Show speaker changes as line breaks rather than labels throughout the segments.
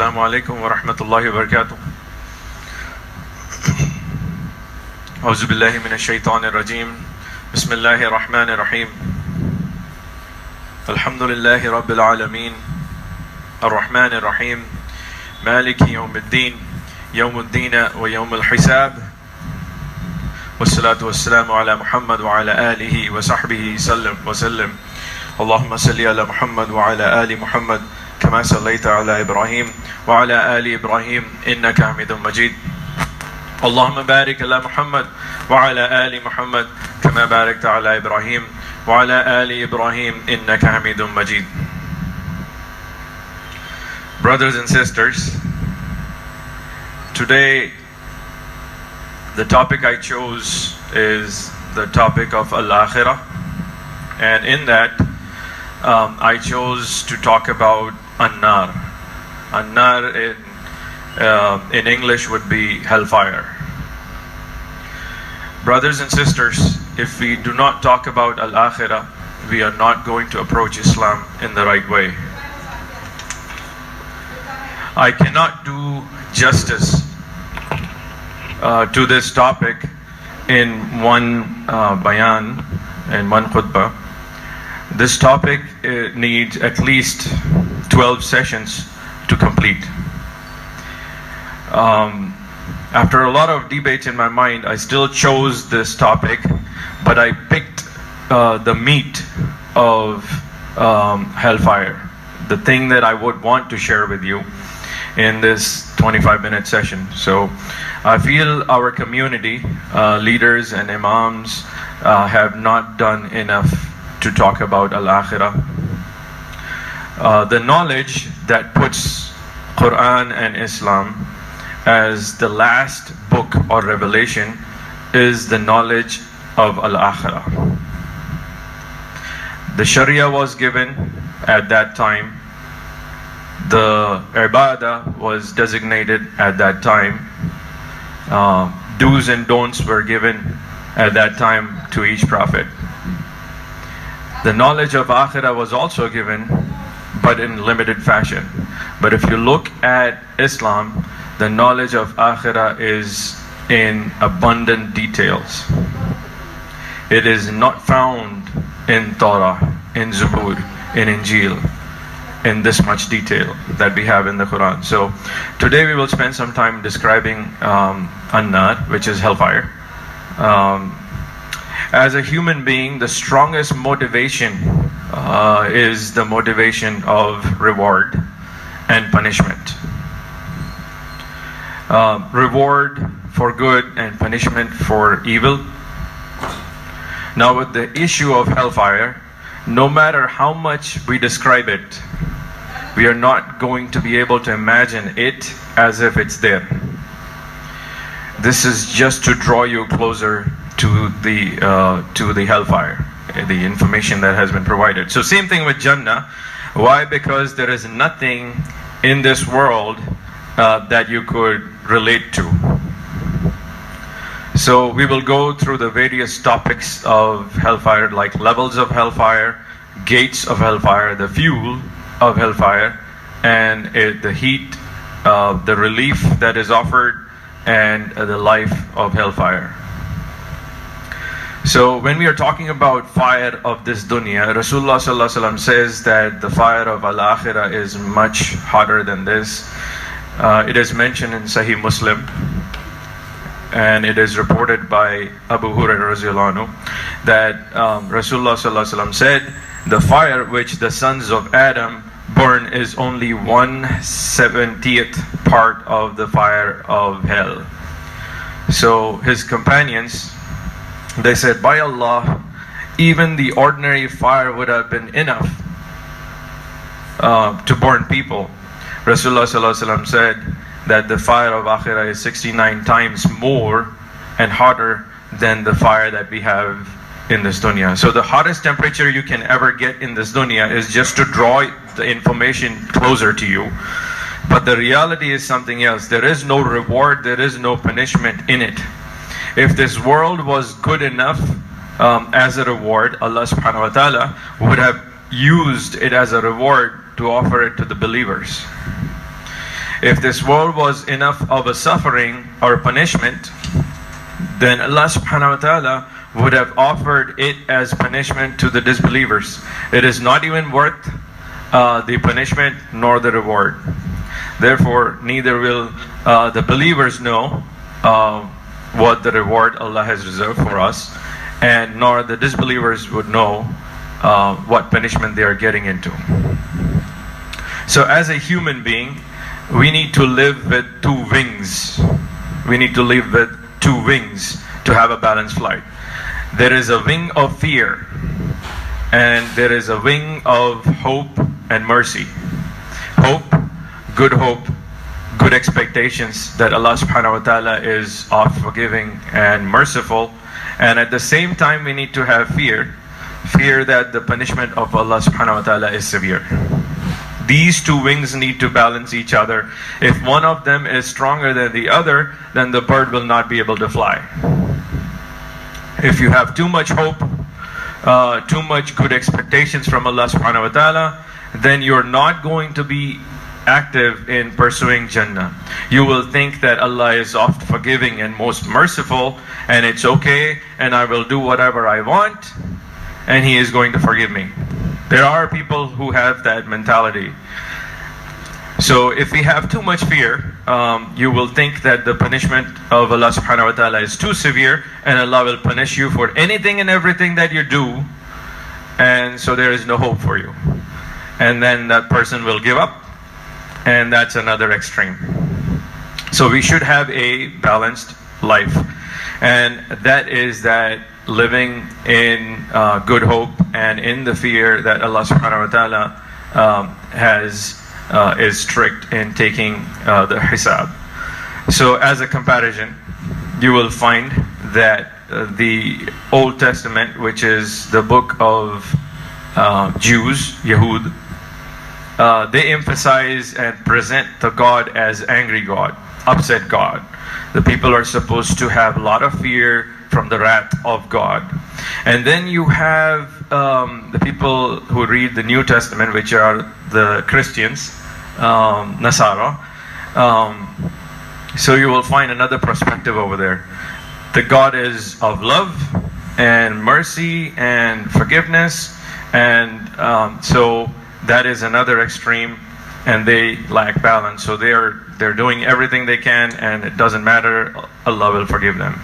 Assalamu alaikum wa rahmatullahi wa barakatuh. Auzu billahi minash shaitanir rajim. Bismillahir rahmanir rahim. Alhamdulillahi rabbil alameen. Ar-Rahmanir Rahim. Maliki yawmiddin. Yawmuddin wa yawmul hisab. Wassalatu wassalamu ala Muhammad wa ala alihi wa sahbihi sallam wa sallam. Allahumma salli ala Muhammad wa ala ali Muhammad كما صليت على إبراهيم وعلى آل إبراهيم إنك حميد مجيد. اللهم بارك على محمد وعلى آل محمد كما باركت على إبراهيم وعلى آل إبراهيم إنك حميد مجيد. Brothers and sisters, today the topic I chose is the topic of Al-Akhirah, and in that I chose to talk about An-Nar. An-Nar in English would be hellfire. Brothers and sisters, if we do not talk about Al-Akhirah, we are not going to approach Islam in the right way. I cannot do justice to this topic in one bayan, in one khutbah. This topic needs at least 12 sessions to complete. After a lot of debates in my mind, I still chose this topic, but I picked the meat of hellfire, the thing that I would want to share with you in this 25-minute session. So I feel our community, leaders and imams, have not done enough to talk about Al-Akhirah. The knowledge that puts Quran and Islam as the last book or revelation is the knowledge of Al-Akhirah. The Sharia was given at that time. The Ibadah was designated at that time. Do's and don'ts were given at that time to each prophet. The knowledge of Akhirah was also given, but in limited fashion. But if you look at Islam, the knowledge of Akhirah is in abundant details. It is not found in Torah, in Zabur, in Injil, in this much detail that we have in the Quran. So today we will spend some time describing An-Nar, which is hellfire. As a human being, the strongest motivation is the motivation of reward and punishment. Reward for good and punishment for evil. Now with the issue of hellfire, no matter how much we describe it, we are not going to be able to imagine it as if it's there. This is just to draw you closer to the hellfire, the information that has been provided. So same thing with Jannah. Why? Because there is nothing in this world that you could relate to. So we will go through the various topics of hellfire, like levels of hellfire, gates of hellfire, the fuel of hellfire, and the heat, the relief that is offered, and the life of hellfire. So when we are talking about fire of this dunya, Rasulullah sallallahu alaihi wasallam says that the fire of Al-Akhirah is much hotter than this. It is mentioned in Sahih Muslim, and it is reported by Abu Hurairah radhiyallahu anhu that Rasulullah sallallahu alaihi wasallam said, the fire which the sons of Adam burn is only 1/70th part of the fire of hell. So his companions, they said, by Allah, even the ordinary fire would have been enough to burn people. Rasulullah sallallahu alaihi wasallam said that the fire of Akhirah is 69 times more and hotter than the fire that we have in this dunya. So the hottest temperature you can ever get in this dunya is just to draw the information closer to you. But the reality is something else. There is no reward, there is no punishment in it. If this world was good enough as a reward, Allah subhanahu wa ta'ala would have used it as a reward to offer it to the believers. If this world was enough of a suffering or punishment, then Allah subhanahu wa ta'ala would have offered it as punishment to the disbelievers. It is not even worth the punishment nor the reward. Therefore, neither will the believers know what the reward Allah has reserved for us, and nor the disbelievers would know what punishment they are getting into. So as a human being, we need to live with two wings. We need to live with two wings to have a balanced flight. There is a wing of fear, and there is a wing of hope and mercy. Hope, good expectations that Allah subhanahu wa ta'ala is oft forgiving and merciful. And at the same time, we need to have fear that the punishment of Allah subhanahu wa ta'ala is severe. These two wings need to balance each other. If one of them is stronger than the other, then the bird will not be able to fly. If you have too much hope, too much good expectations from Allah subhanahu wa ta'ala, then you're not going to be active in pursuing Jannah. You will think that Allah is oft forgiving and most merciful, and it's okay, and I will do whatever I want, and He is going to forgive me. There are people who have that mentality. So if we have too much fear, you will think that the punishment of Allah subhanahu wa ta'ala is too severe, and Allah will punish you for anything and everything that you do, and so there is no hope for you. And then that person will give up, and that's another extreme. So we should have a balanced life, and that is that living in good hope and in the fear that Allah subhanahu wa ta'ala is strict in taking the hisab. So as a comparison, you will find that the Old Testament, which is the book of Jews, Yahud, they emphasize and present the God as angry God, upset God. The people are supposed to have a lot of fear from the wrath of God. And then you have the people who read the New Testament, which are the Christians, Nasara. So you will find another perspective over there. The God is of love and mercy and forgiveness, and so that is another extreme, and they lack balance. So they're doing everything they can, and it doesn't matter, Allah will forgive them.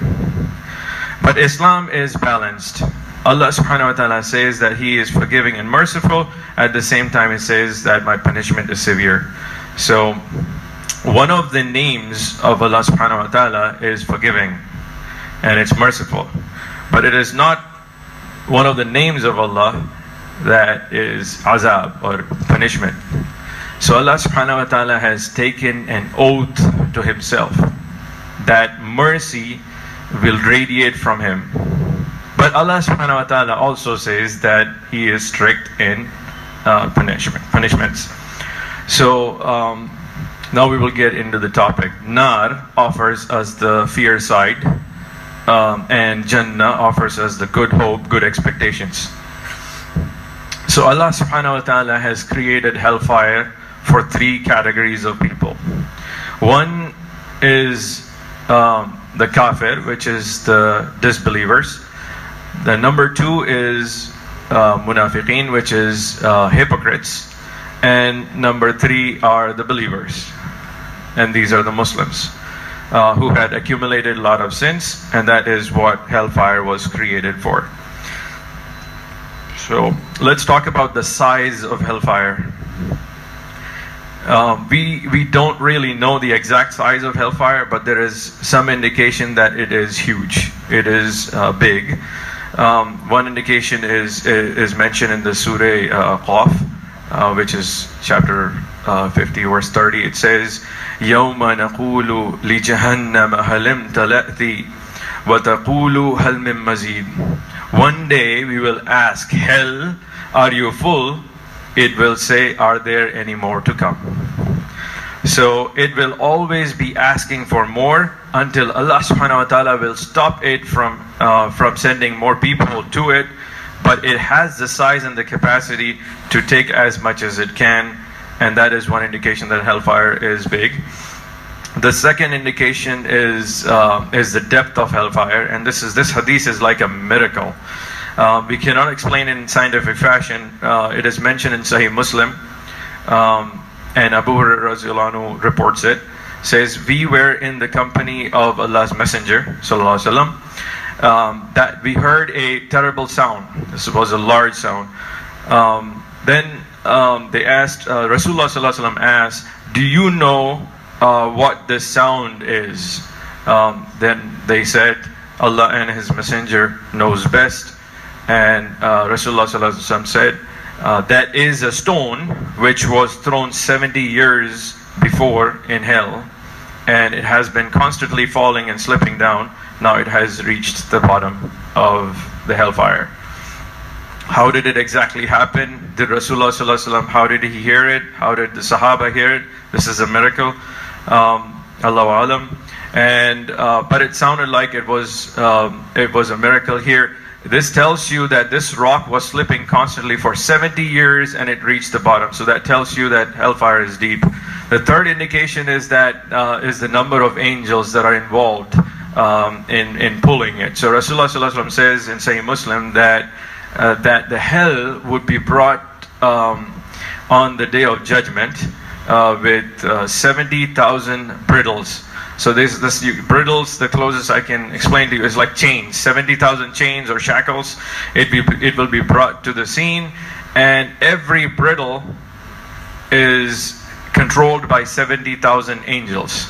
But Islam is balanced. Allah subhanahu wa ta'ala says that He is forgiving and merciful. At the same time, He says that my punishment is severe. So one of the names of Allah subhanahu wa ta'ala is forgiving, and it's merciful. But it is not one of the names of Allah that is azab or punishment. So Allah subhanahu wa ta'ala has taken an oath to Himself that mercy will radiate from Him. But Allah subhanahu wa ta'ala also says that He is strict in punishments. So now we will get into the topic. Nar offers us the fear side, and Jannah offers us the good hope, good expectations. So Allah subhanahu wa ta'ala has created hellfire for three categories of people. One is the kafir, which is the disbelievers. The number two is munafiqeen, which is hypocrites. And number three are the believers. And these are the Muslims who had accumulated a lot of sins, and that is what hellfire was created for. So let's talk about the size of hellfire. We don't really know the exact size of hellfire, but there is some indication that it is huge. It is big. One indication is mentioned in the Surah Qaf, which is chapter 50, verse 30. It says, يَوْمَ نَقُولُ لِجَهَنَّمَ هَلْ امْتَلَأْتِ وَتَقُولُ هَلْ مِن مَزِيدٍ. One day we will ask hell, are you full? It will say, are there any more to come? So it will always be asking for more until Allah subhanahu wa ta'ala will stop it from sending more people to it. But it has the size and the capacity to take as much as it can and that is one indication that hellfire is big. The second indication is the depth of hellfire, and this hadith is like a miracle. We cannot explain it in scientific fashion. It is mentioned in Sahih Muslim, and Abu Hurairah radhiyallahu anhu reports it. Says, we were in the company of Allah's Messenger sallallahu alaihi wasallam, that we heard a terrible sound. This was a large sound. Then they asked, Rasulullah sallallahu alaihi wasallam asked, do you know what this sound is? Then they said, Allah and His Messenger knows best. And Rasulullah sallallahu alaihi wasallam said, that is a stone which was thrown 70 years before in hell, and it has been constantly falling and slipping down. Now it has reached the bottom of the hellfire. How did it exactly happen? Did Rasulullah sallallahu alaihi wasallam, how did he hear it? How did the Sahaba hear it? This is a miracle. Allahu alam. And but it sounded like it was a miracle here. This tells you that this rock was slipping constantly for 70 years and it reached the bottom. So that tells you that hellfire is deep. The third indication is that is the number of angels that are involved in pulling it. So Rasulullah sallallahu alaihi wasallam says in Sahih Muslim that the hell would be brought on the day of judgment with 70,000 bridles. So this bridles, the closest I can explain to you, is like chains, 70,000 chains or shackles. It will be brought to the scene, and every bridle is controlled by 70,000 angels.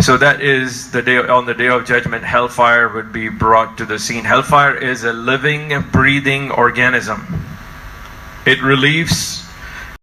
So that is the day, on the day of judgment, hellfire would be brought to the scene. Hellfire is a living, breathing organism. It relieves